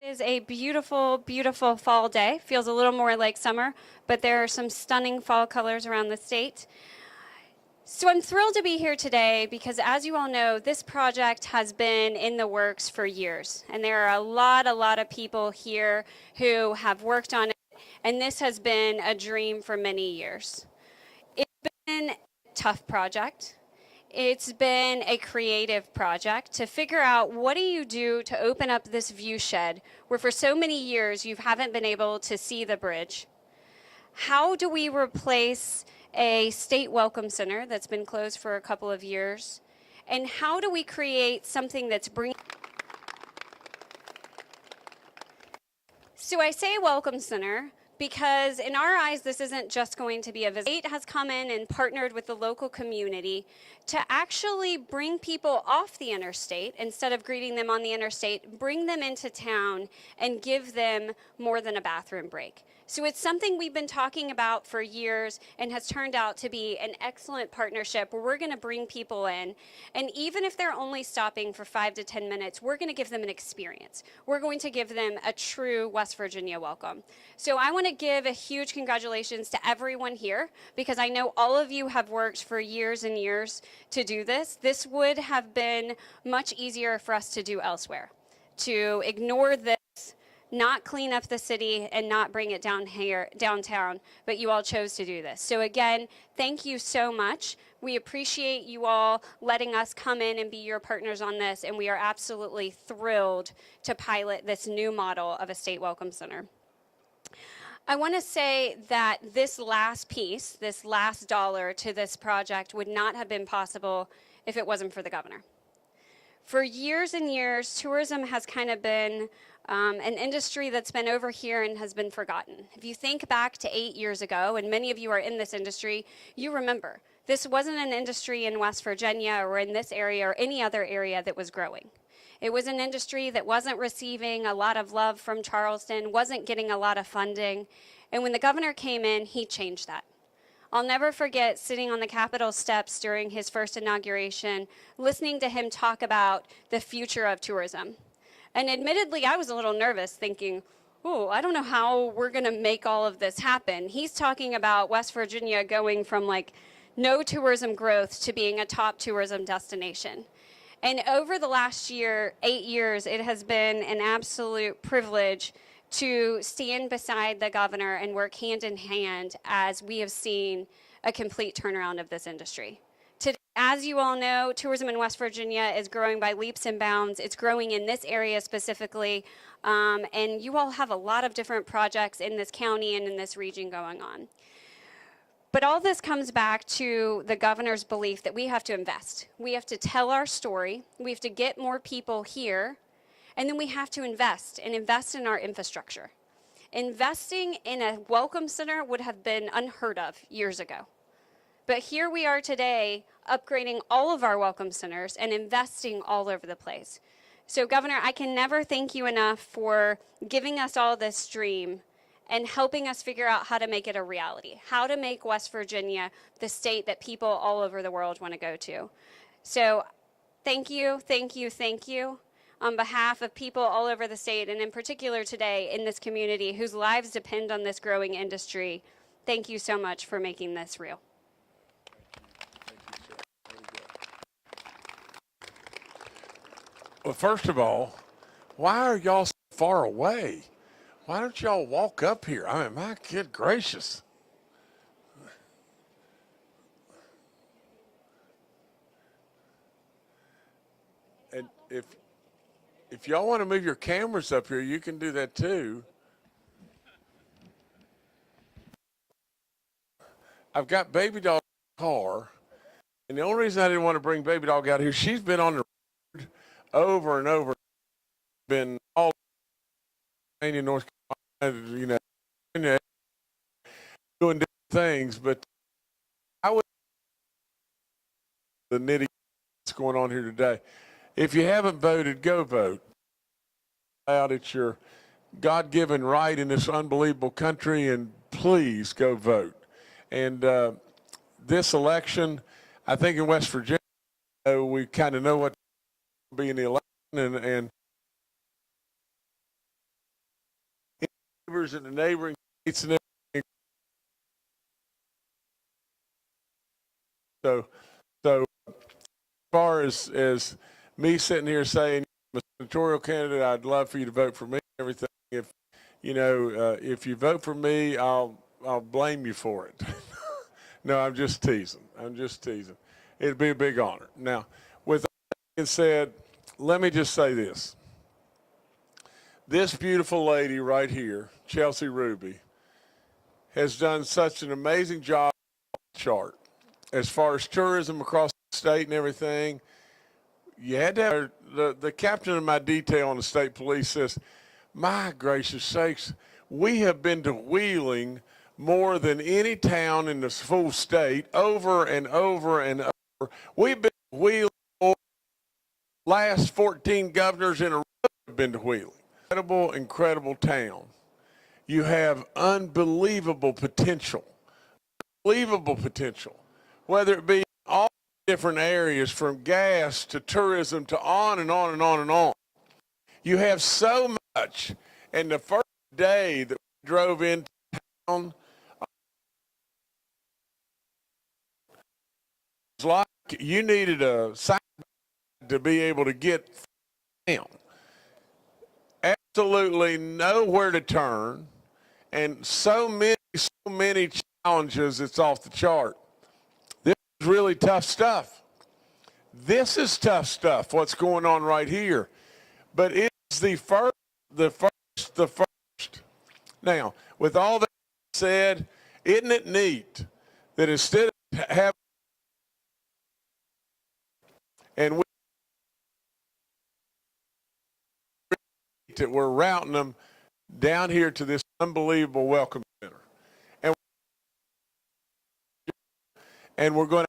It is a beautiful, beautiful fall day. Feels a little more like summer, but there are some stunning fall colors around the state. So I'm thrilled to be here today because, as you all know, this project has been in the works for years. And there are a lot of people here who have worked on it. And this has been a dream for many years. It's been a tough project. It's been a creative project to figure out what do you do to open up this view shed where for so many years you haven't been able to see the bridge. How do we replace a state welcome center that's been closed for a couple of years? And how do we create something that's bringing... So I say welcome center because in our eyes, this isn't just going to be a visit. The state has come in and partnered with the local community to actually bring people off the interstate, instead of greeting them on the interstate, bring them into town and give them more than a bathroom break. So it's something we've been talking about for years and has turned out to be an excellent partnership where we're going to bring people in. And even if they're only stopping for 5 to 10 minutes, we're going to give them an experience. We're going to give them a true West Virginia welcome. So I want to give a huge congratulations to everyone here because I know all of you have worked for years and years to do this. This would have been much easier for us to do elsewhere, to ignore this, not clean up the city and not bring it down here downtown, but you all chose to do this. So again, thank you so much. We appreciate you all letting us come in and be your partners on this, and we are absolutely thrilled to pilot this new model of a state welcome center. I want to say that this last piece, this last dollar to this project would not have been possible if it wasn't for the governor. For years and years, tourism has kind of been an industry that's been over here and has been forgotten. If you think back to 8 years ago, and many of you are in this industry, you remember this wasn't an industry in West Virginia or in this area or any other area that was growing. It was an industry that wasn't receiving a lot of love from Charleston, wasn't getting a lot of funding. And when the governor came in, he changed that. I'll never forget sitting on the Capitol steps during his first inauguration, listening to him talk about the future of tourism. And admittedly, I was a little nervous thinking, oh, I don't know how we're going to make all of this happen. He's talking about West Virginia going from like no tourism growth to being a top tourism destination. And over the last 8 years, it has been an absolute privilege to stand beside the governor and work hand in hand as we have seen a complete turnaround of this industry. Today, as you all know, tourism in West Virginia is growing by leaps and bounds. It's growing in this area specifically, and you all have a lot of different projects in this county and in this region going on. But all this comes back to the governor's belief that we have to invest. We have to tell our story. We have to get more people here. And then we have to invest in our infrastructure. Investing in a welcome center would have been unheard of years ago. But here we are today, upgrading all of our welcome centers and investing all over the place. So Governor, I can never thank you enough for giving us all this dream and helping us figure out how to make it a reality, how to make West Virginia the state that people all over the world want to go to. So thank you, thank you, thank you. On behalf of people all over the state, and in particular today in this community whose lives depend on this growing industry, thank you so much for making this real. Well, first of all, why are y'all so far away? Why don't y'all walk up here? I mean, my good gracious. And if y'all want to move your cameras up here, you can do that too. I've got Baby Dog in the car, and the only reason I didn't want to bring Baby Dog out here, she's been on the road over and over, been all in North Carolina, you know, doing different things, but I would the nitty that's going on here today. If you haven't voted, go vote. Out, it's your God-given right in this unbelievable country, and please go vote. And this election, I think in West Virginia, we kind of know what will be in the election, and neighbors in the neighboring states and everything. So as far as me sitting here saying I'm a senatorial candidate, I'd love for you to vote for me and everything. If you vote for me, I'll blame you for it. No, I'm just teasing. It'd be a big honor. Now, with that being said, let me just say this. This beautiful lady right here, Chelsea Ruby, has done such an amazing job on the chart. As far as tourism across the state and everything, you had to have the captain of my detail on the state police says, my gracious sakes, we have been to Wheeling more than any town in the full state over and over and over. We've been to Wheeling. Last 14 governors in a row have been to Wheeling. Incredible town. You have unbelievable potential. Whether it be in all different areas from gas to tourism to on and on and on and on. You have so much. And the first day that we drove into town, it was like you needed a sign to be able to get down. Absolutely nowhere to turn, and so many challenges, it's off the chart. This is really tough stuff. This is tough stuff, what's going on right here. But it's the first. Now, with all that said, isn't it neat that instead of having and we're routing them down here to this unbelievable welcome center. And we're going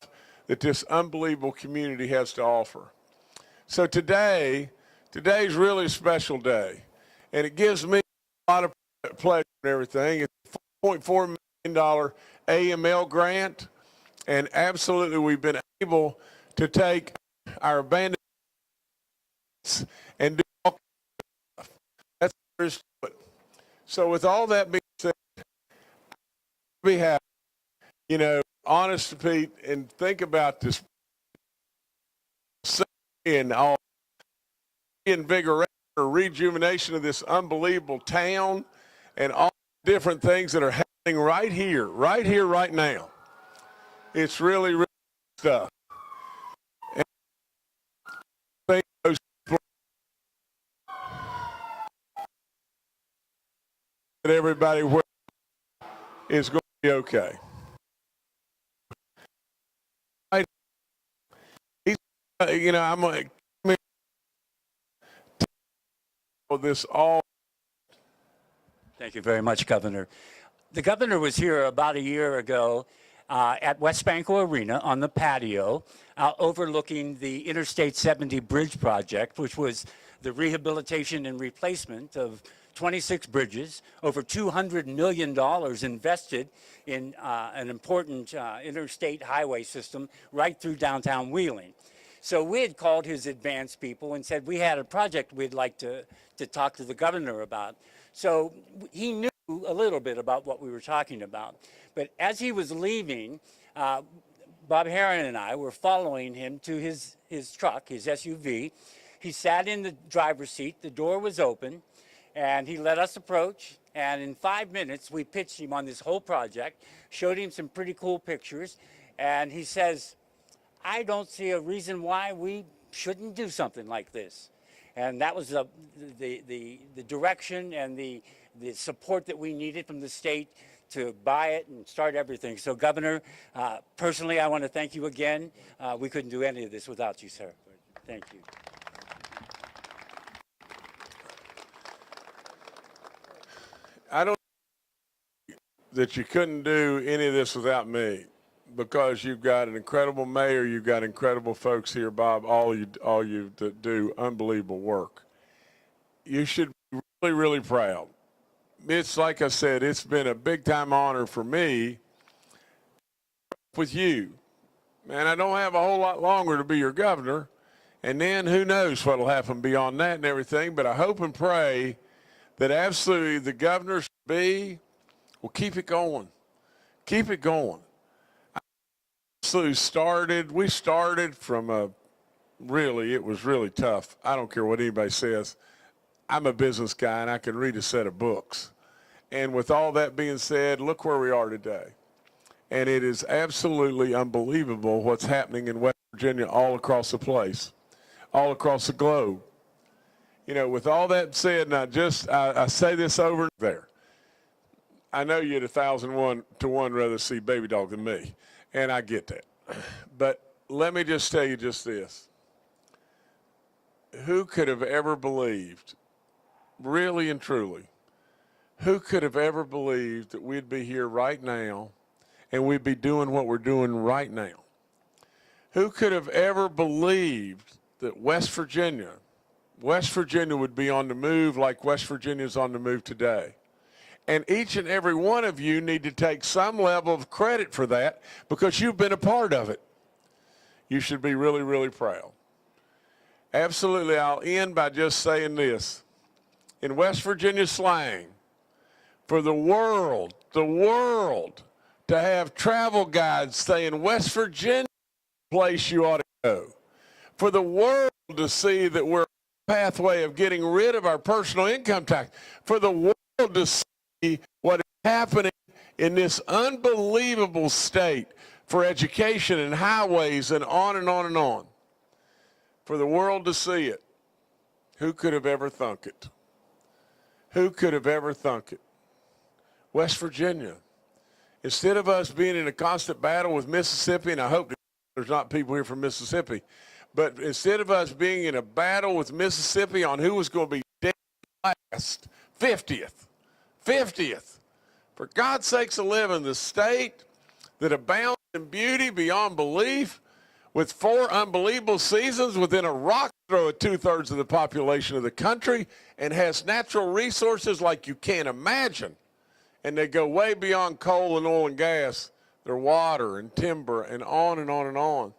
to that this unbelievable community has to offer. So today's really a special day, and it gives me a lot of pleasure and everything. It's a $4.4 million AML grant, and absolutely we've been able to take our abandoned and do all kinds of stuff. That's what there is to it. So with all that being said, we have, honest to Pete, and think about this and all invigoration or rejuvenation of this unbelievable town and all the different things that are happening right here, right now. It's really, really stuff. And I think those that everybody is going to be okay. I'm like, this all. Thank you very much, Governor. The governor was here about a year ago at West Banco Arena on the patio overlooking the Interstate 70 Bridge project, which was the rehabilitation and replacement of 26 bridges, over $200 million invested in an important interstate highway system right through downtown Wheeling. So we had called his advance people and said we had a project we'd like to talk to the governor about. So he knew a little bit about what we were talking about. But as he was leaving, Bob Herron and I were following him to his truck, his SUV. He sat in the driver's seat, the door was open, and he let us approach. And in 5 minutes, we pitched him on this whole project, showed him some pretty cool pictures, and he says, I don't see a reason why we shouldn't do something like this. And that was the direction and the support that we needed from the state to buy it and start everything. So, Governor, personally, I want to thank you again. We couldn't do any of this without you, sir. Thank you. I don't think that you couldn't do any of this without me, because you've got an incredible mayor, you've got incredible folks here, Bob, all you that do unbelievable work. You should be really, really proud. It's like I said, it's been a big time honor for me with you. Man, I don't have a whole lot longer to be your governor, And then who knows what will happen beyond that and everything. But I hope and pray that absolutely the governor should be, well, keep it going. Keep it going. We started from it was really tough. I don't care what anybody says. I'm a business guy and I can read a set of books. And with all that being said, look where we are today. And it is absolutely unbelievable what's happening in West Virginia all across the place, all across the globe. You know, with all that said, and I say this over there. I know you'd 1,001 to 1 rather see Baby Dog than me, and I get that. But let me just tell you just this. Who could have ever believed, really and truly, who could have ever believed that we'd be here right now and we'd be doing what we're doing right now? Who could have ever believed that West Virginia would be on the move like West Virginia's on the move today? And each and every one of you need to take some level of credit for that because you've been a part of it. You should be really, really proud. Absolutely, I'll end by just saying this. In West Virginia slang, for the world to have travel guides saying West Virginia place you ought to go. For the world to see that we're on a pathway of getting rid of our personal income tax. For the world to see what is happening in this unbelievable state for education and highways and on and on and on. For the world to see it. Who could have ever thunk it? Who could have ever thunk it? West Virginia. Instead of us being in a constant battle with Mississippi, and I hope there's not people here from Mississippi, but instead of us being in a battle with Mississippi on who was going to be dead last, 50th. For God's sakes alive, the state that abounds in beauty beyond belief, with 4 unbelievable seasons within a rock throw of 2/3 of the population of the country, and has natural resources like you can't imagine. And they go way beyond coal and oil and gas. They're water and timber and on and on and on.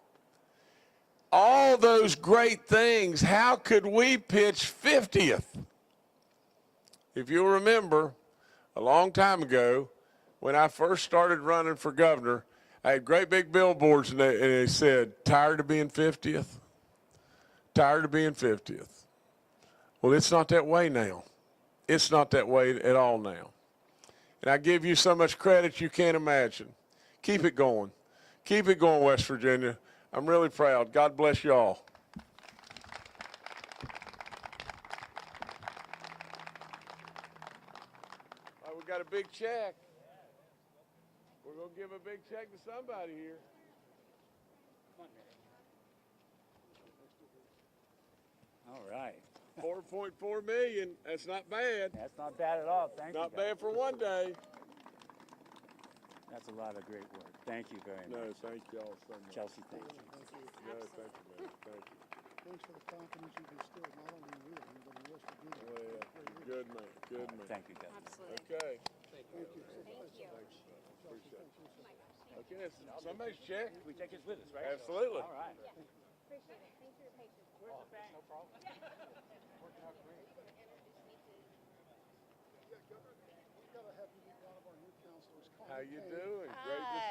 All those great things, how could we pitch 50th? If you'll remember, a long time ago, when I first started running for governor, I had great big billboards, and they said, tired of being 50th? Tired of being 50th. Well, it's not that way now. It's not that way at all now. And I give you so much credit you can't imagine. Keep it going. Keep it going, West Virginia. I'm really proud. God bless you all. All right, we got a big check. We're going to give a big check to somebody here. All right. 4.4 million. That's not bad. That's not bad at all. Thank you. Not bad for one day. That's a lot of great work. Thank you very much. No, thank you all so much. Chelsea, thank you. No, thank you, man. Thank you. Thanks for the confidence you bestowed, not only in Wheeling, but in West Virginia. Oh, yeah. Good man. Good man. Thank you, guys. Absolutely. Okay. Thank you. Appreciate it. Okay, somebody's check. We take this with us, right? Absolutely. All right. Appreciate it. Thanks for your patience. Oh, no problem. Working out great. Yeah, Governor, we've got to have you meet one of our new councilors. How you doing? Great to